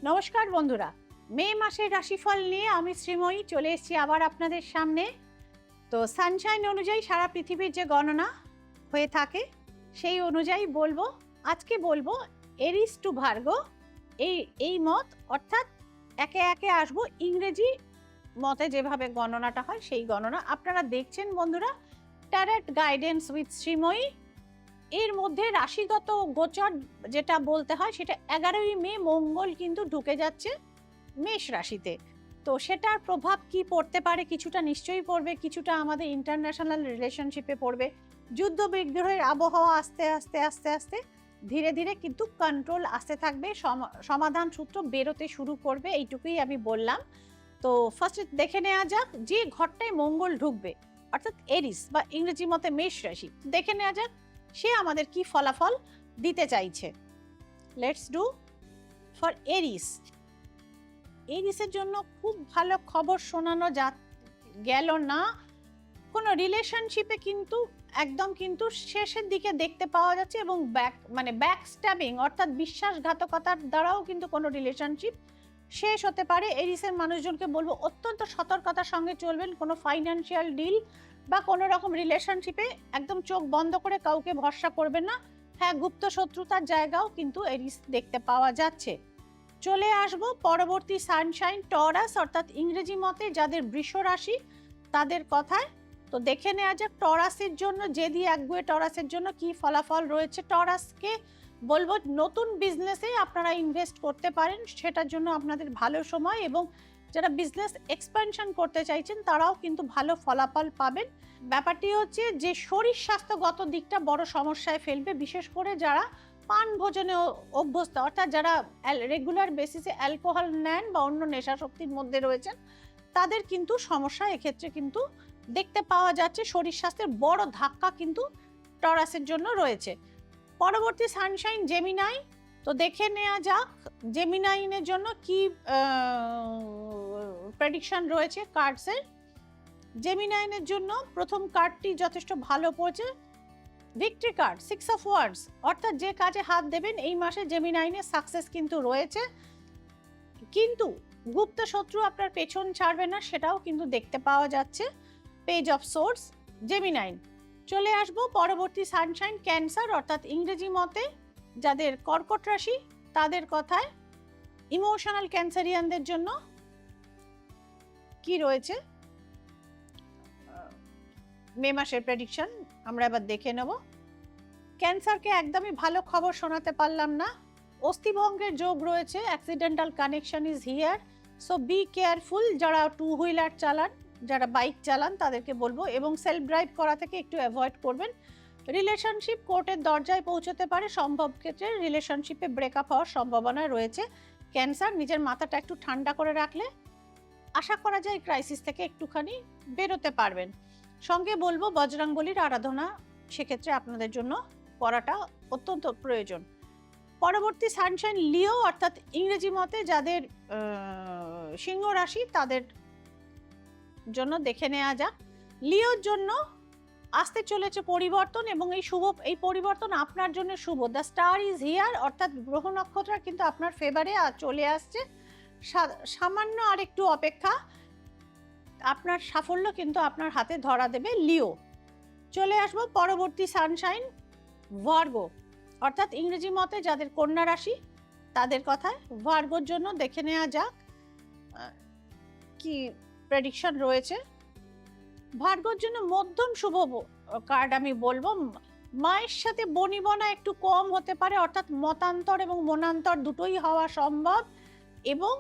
নমস্কার বন্ধুরা, মে মাসের রাশিফল নিয়ে আমি শ্রীময়ী চলে এসেছি আবার আপনাদের সামনে। তো সানশাইন অনুযায়ী সারা পৃথিবীর যে গণনা হয়ে থাকে সেই অনুযায়ী আজকে বলবো এরিস টু ভার্গো এই মত, অর্থাৎ একে একে আসবো ইংরেজি মতে যেভাবে গণনাটা হয় সেই গণনা আপনারা দেখছেন বন্ধুরা। Tarot guidance with Sreemoyee. এর মধ্যে রাশিগত গোচর যেটা বলতে হয় সেটা 11ই মে মঙ্গল কিন্তু ঢুকে যাচ্ছে মেষ রাশিতে। তো সেটার প্রভাব কি পড়তে পারে, কিছুটা নিশ্চয়ই পড়বে, কিছুটা আমাদের ইন্টারন্যাশনাল রিলেশনশিপে পড়বে। যুদ্ধ বিগ্রহের আবহাওয়া আস্তে আস্তে আস্তে আস্তে ধীরে ধীরে কিন্তু কন্ট্রোল আসতে থাকবে, সমাধান সূত্র বেরোতে শুরু করবে, এইটুকুই আমি বললাম। তো ফার্স্টে দেখে নেওয়া যাক যে ঘরটায় মঙ্গল ঢুকবে, অর্থাৎ এরিস বা ইংরেজি মতে মেষ রাশি। দেখে নেওয়া যাক সে আমাদের কি ফলাফল দিতে চাইছে। Let's do for Aries. এরিসের জন্য খুব ভালো খবর শোনানো গেল না। কোনো রিলেশনশিপে কিন্তু একদম কিন্তু শেষের দিকে দেখতে পাওয়া যাচ্ছে, এবং ব্যাক স্ট্যাবিং অর্থাৎ বিশ্বাসঘাতকতার দ্বারাও কিন্তু কোনো রিলেশনশিপ শেষ হতে পারে। এরিসের মানুষজনকে বলবো অত্যন্ত সতর্কতার সঙ্গে চলবেন। কোনো ফাইন্যান্সিয়াল ডিল বা কোনো রকম রিলেশনশিপে একদম চোখ বন্ধ করে কাউকে ভরসা করবেন না। হ্যাঁ, গুপ্ত শত্রুতার জায়গাও কিন্তু এরিস দেখতে পাওয়া যাচ্ছে। চলে আসবো পরবর্তী সানশাইন টরাস, অর্থাৎ ইংরেজি মতে যাদের বৃষ রাশি তাদের কথায়। তো দেখে নেওয়া যাক টরাসের জন্য, জেদি একগুয়ে টরাসের জন্য কি ফলাফল রয়েছে। টরাসকে বলবো নতুন বিজনেসে আপনারা ইনভেস্ট করতে পারেন, সেটার জন্য আপনাদের ভালো সময়, এবং যারা বিজনেস এক্সপ্যানশন করতে চাইছেন তারাও কিন্তু ভালো ফলাফল পাবেন। ব্যাপারটি হচ্ছে যে শরীর স্বাস্থ্যগত দিকটা বড় সমস্যায় ফেলবে, বিশেষ করে যারা পান ভোজনে অভ্যস্ত, অর্থাৎ যারা রেগুলার বেসিসে অ্যালকোহল নেন বা অন্য নেশাশক্তির মধ্যে রয়েছেন তাদের কিন্তু সমস্যা এক্ষেত্রে কিন্তু দেখতে পাওয়া যাচ্ছে। শরীর স্বাস্থ্যের বড় ধাক্কা কিন্তু টরাসের জন্য রয়েছে। পরবর্তী সানশাইন জেমিনাই। তো দেখে নেওয়া যাক জেমিনাইনের জন্য কি প্রেডিকশন রয়েছে কার্ডসের। জেমিনাইনের জন্য প্রথম কার্ডটি যথেষ্ট ভালো পড়ছে, ভিক্টরি কার্ড, 6 অফ ওয়ান্ডস, অর্থাৎ যে কাজে হাত দেবেন এই মাসে জেমিনাইনের সাকসেস কিন্তু রয়েছে। কিন্তু গুপ্ত শত্রু আপনার পেছন ছাড়বে না, সেটাও কিন্তু দেখতে পাওয়া যাচ্ছে। পেজ অফ সোর্স জেমিনাইন। চলে আসবো পরবর্তী সানশাইন ক্যান্সার, অর্থাৎ ইংরেজি মতে যাদের কর্কট রাশি তাদের কথায়। ইমোশনাল ক্যান্সারিয়ানদের জন্য কি রয়েছে মে মাসের প্রেডিকশন আমরা এবার দেখে নেব। ক্যান্সারকে একদমই ভালো খবর শোনাতে পারলাম না। অস্থিভঙ্গের যোগ রয়েছে, accidental connection is here, so be careful. যারা টু হুইলার চালান, যারা বাইক চালান তাদেরকে বলবো, এবং সেলফ ড্রাইভ করা থেকে একটু অ্যাভয়েড করবেন। রিলেশনশিপ কোর্টের দরজায় পৌঁছতে পারে, সম্ভব ক্ষেত্রে রিলেশনশিপে ব্রেকআপ হওয়ার সম্ভাবনা রয়েছে। ক্যান্সার নিজের মাথাটা একটু ঠান্ডা করে রাখলে আশা করা যায় ক্রাইসিস থেকে একটুখানি বেরোতে পারবেন। সঙ্গে বলবো বজরংবলীর আরাধনা সেক্ষেত্রে আপনাদের জন্য করাটা অত্যন্ত প্রয়োজন। পরবর্তী সানশাইন লিও, অর্থাৎ ইংরেজি মতে যাদের সিংহ রাশি তাদের জন্য দেখে নেওয়া যাক। লিওর জন্য আসতে চলেছে পরিবর্তন, এবং এই পরিবর্তন আপনার জন্য শুভ। দ্য স্টার ইজ হিয়ার, অর্থাৎ গ্রহ নক্ষত্র কিন্তু আপনার ফেভারে চলে আসছে। সামান্য আর একটু অপেক্ষা, আপনার সাফল্য কিন্তু আপনার হাতে ধরা দেবে লিও। চলে আসবো পরবর্তী সানশাইন ভার্গো, অর্থাৎ ইংরেজি মতে যাদের কন্যা রাশি তাদের কথায়। ভার্গোর জন্য দেখে নেওয়া যাক কি প্রেডিকশন রয়েছে। ভার্গোর জন্য মধ্যম শুভ কার্ড আমি বলবো। মায়ের সাথে বনিবনা একটু কম হতে পারে, অর্থাৎ মতান্তর এবং মনান্তর দুটোই হওয়া সম্ভব, এবং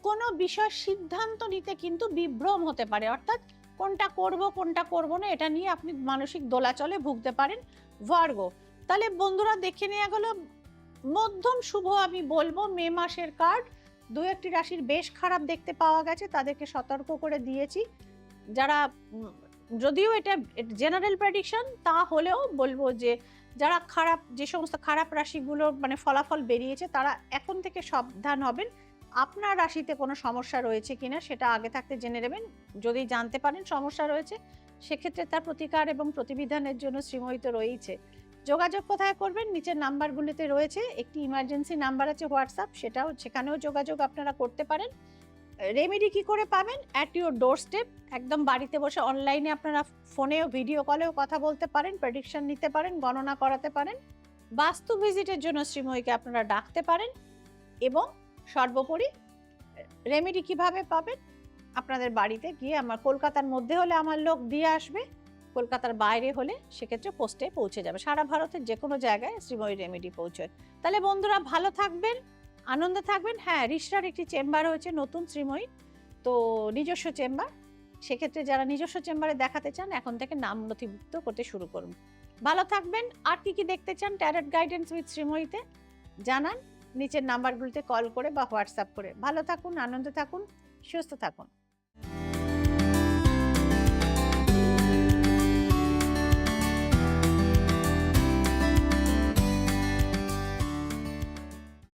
কোনো বিষয় সিদ্ধান্ত নিতে কিন্তু বিভ্রম হতে পারে, অর্থাৎ কোনটা করব কোনটা করব না এটা নিয়ে আপনি মানসিক দোলাচলে ভুগতে পারেন ভার্গো। তাহলে বন্ধুরা দেখে নেওয়া গেল মধ্যম শুভ আমি বলবো মে মাসের কার্ড। দু একটি রাশির বেশ খারাপ দেখতে পাওয়া গেছে, তাদেরকে সতর্ক করে দিয়েছি। যারা যদিও এটা জেনারেল প্রেডিকশন, তা হলেও বলবো যে যারা যে সমস্ত খারাপ রাশিগুলো মানে ফলাফল বেরিয়েছে তারা এখন থেকে সাবধান হবেন। আপনার রাশিতে কোনো সমস্যা রয়েছে কিনা সেটা আগে থাকতে জেনে নেবেন। যদি জানতে পারেন সমস্যা রয়েছে সেক্ষেত্রে তার প্রতিকার এবং প্রতিবিধানের জন্য শ্রীময়ী তো রয়েছে। যোগাযোগ কোথায় করবেন? নিচের নাম্বারগুলিতে রয়েছে, একটি ইমার্জেন্সি নাম্বার আছে হোয়াটসঅ্যাপ, সেখানেও যোগাযোগ আপনারা করতে পারেন। রেমেডি কি করে পাবেন? অ্যাট ইউর ডোর স্টেপ, একদম বাড়িতে বসে অনলাইনে আপনারা ফোনেও ভিডিও কলেও কথা বলতে পারেন, প্রেডিকশন নিতে পারেন, গণনা করাতে পারেন, বাস্তু ভিজিটের জন্য শ্রীময়ীকে আপনারা ডাকতে পারেন। এবং সর্বোপরি রেমেডি কিভাবে পাবেন? আপনাদের বাড়িতে গিয়ে, আমার কলকাতার মধ্যে হলে আমার লোক দিয়ে আসবে, কলকাতার বাইরে হলে সেক্ষেত্রে পোস্টে পৌঁছে যাবে। সারা ভারতের যে কোনো জায়গায় শ্রীময়ী রেমেডি পৌঁছয়। তাহলে বন্ধুরা ভালো থাকবেন, আনন্দে থাকবেন। হ্যাঁ, রিষড়ার একটি চেম্বার হয়েছে নতুন শ্রীময়ী, তো নিজস্ব চেম্বার। সেক্ষেত্রে যারা নিজস্ব চেম্বারে দেখাতে চান এখন থেকে নাম নথিভুক্ত করতে শুরু করুন। ভালো থাকবেন। আর কি কি দেখতে চান ট্যারট গাইডেন্স উইথ শ্রীময়ীতে জানান নিচের নাম্বারগুলিতে কল করে বা হোয়াটসঅ্যাপ করে। ভালো থাকুন, আনন্দে থাকুন, সুস্থ থাকুন।